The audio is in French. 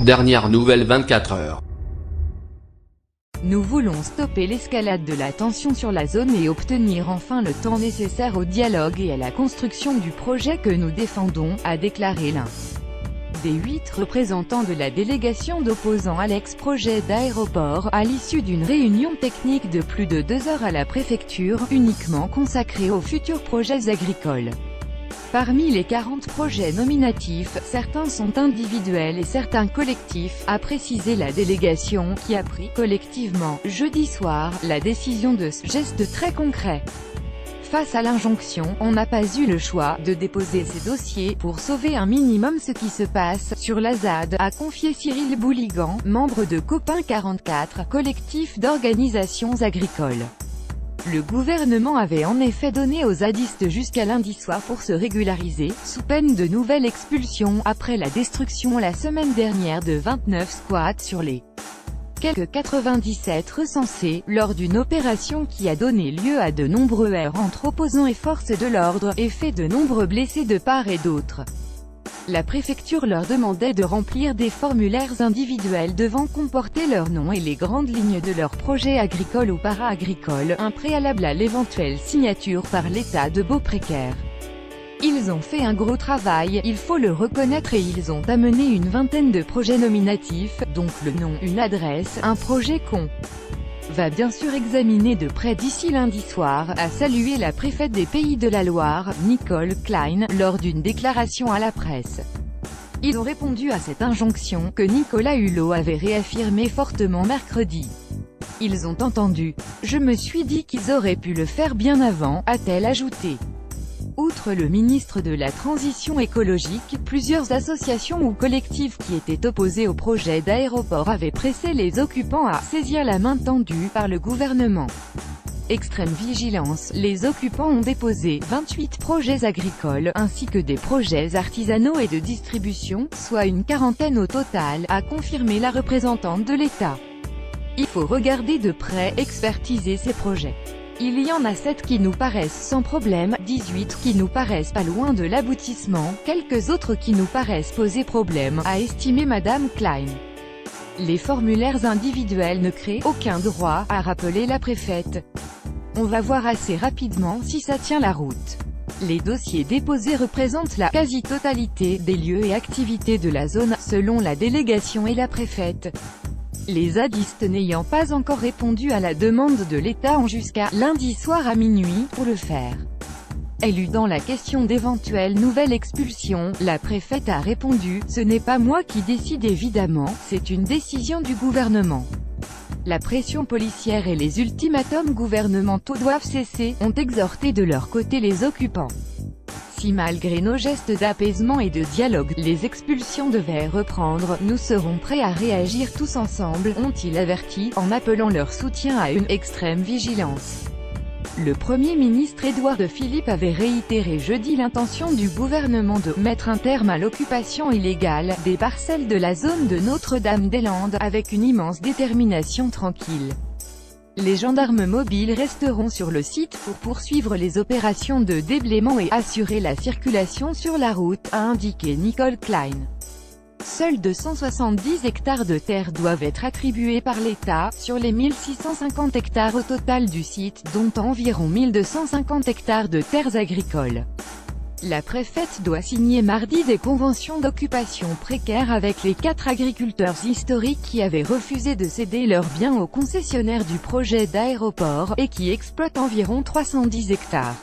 Dernière nouvelle 24 heures. Nous voulons stopper l'escalade de la tension sur la zone et obtenir enfin le temps nécessaire au dialogue et à la construction du projet que nous défendons, a déclaré l'un des 8 représentants de la délégation d'opposants à l'ex-projet d'aéroport, à l'issue d'une réunion technique de plus de 2 heures à la préfecture, uniquement consacrée aux futurs projets agricoles. Parmi les 40 projets nominatifs, certains sont individuels et certains collectifs, a précisé la délégation, qui a pris collectivement, jeudi soir, la décision de ce geste très concret. Face à l'injonction, on n'a pas eu le choix de déposer ces dossiers pour sauver un minimum ce qui se passe sur la ZAD, a confié Cyril Bouligan, membre de Copain 44, collectif d'organisations agricoles. Le gouvernement avait en effet donné aux zadistes jusqu'à lundi soir pour se régulariser, sous peine de nouvelles expulsions, après la destruction la semaine dernière de 29 squats sur les quelques 97 recensés, lors d'une opération qui a donné lieu à de nombreux heurts entre opposants et forces de l'ordre, et fait de nombreux blessés de part et d'autre. La préfecture leur demandait de remplir des formulaires individuels devant comporter leur nom et les grandes lignes de leur projet agricole ou para-agricole, un préalable à l'éventuelle signature par l'État de baux précaires. Ils ont fait un gros travail, il faut le reconnaître, et ils ont amené une vingtaine de projets nominatifs, donc le nom, une adresse, un projet qu'on va bien sûr examiner de près d'ici lundi soir, a salué la préfète des Pays de la Loire, Nicole Klein, lors d'une déclaration à la presse. Ils ont répondu à cette injonction, que Nicolas Hulot avait réaffirmée fortement mercredi. Ils ont entendu. Je me suis dit qu'ils auraient pu le faire bien avant, a-t-elle ajouté. Outre le ministre de la Transition écologique, plusieurs associations ou collectifs qui étaient opposés au projet d'aéroport avaient pressé les occupants à saisir la main tendue par le gouvernement. Extrême vigilance, les occupants ont déposé 28 projets agricoles, ainsi que des projets artisanaux et de distribution, soit une quarantaine au total, a confirmé la représentante de l'État. Il faut regarder de près, expertiser ces projets. Il y en a 7 qui nous paraissent sans problème, 18 qui nous paraissent pas loin de l'aboutissement, quelques autres qui nous paraissent poser problème, a estimé Madame Klein. Les formulaires individuels ne créent aucun droit, a rappelé la préfète. On va voir assez rapidement si ça tient la route. Les dossiers déposés représentent la quasi-totalité des lieux et activités de la zone, selon la délégation et la préfète. Les zadistes n'ayant pas encore répondu à la demande de l'État ont jusqu'à lundi soir à minuit pour le faire. Élue dans la question d'éventuelles nouvelles expulsions, la préfète a répondu « Ce n'est pas moi qui décide évidemment, c'est une décision du gouvernement. La pression policière et les ultimatums gouvernementaux doivent cesser », ont exhorté de leur côté les occupants. Si malgré nos gestes d'apaisement et de dialogue, les expulsions devaient reprendre, nous serons prêts à réagir tous ensemble, ont-ils averti, en appelant leur soutien à une extrême vigilance. Le Premier ministre Édouard Philippe avait réitéré jeudi l'intention du gouvernement de mettre un terme à l'occupation illégale des parcelles de la zone de Notre-Dame-des-Landes, avec une immense détermination tranquille. Les gendarmes mobiles resteront sur le site pour poursuivre les opérations de déblaiement et assurer la circulation sur la route, a indiqué Nicole Klein. Seuls 270 hectares de terre doivent être attribués par l'État, sur les 1650 hectares au total du site, dont environ 1250 hectares de terres agricoles. La préfète doit signer mardi des conventions d'occupation précaires avec les 4 agriculteurs historiques qui avaient refusé de céder leurs biens aux concessionnaires du projet d'aéroport, et qui exploitent environ 310 hectares.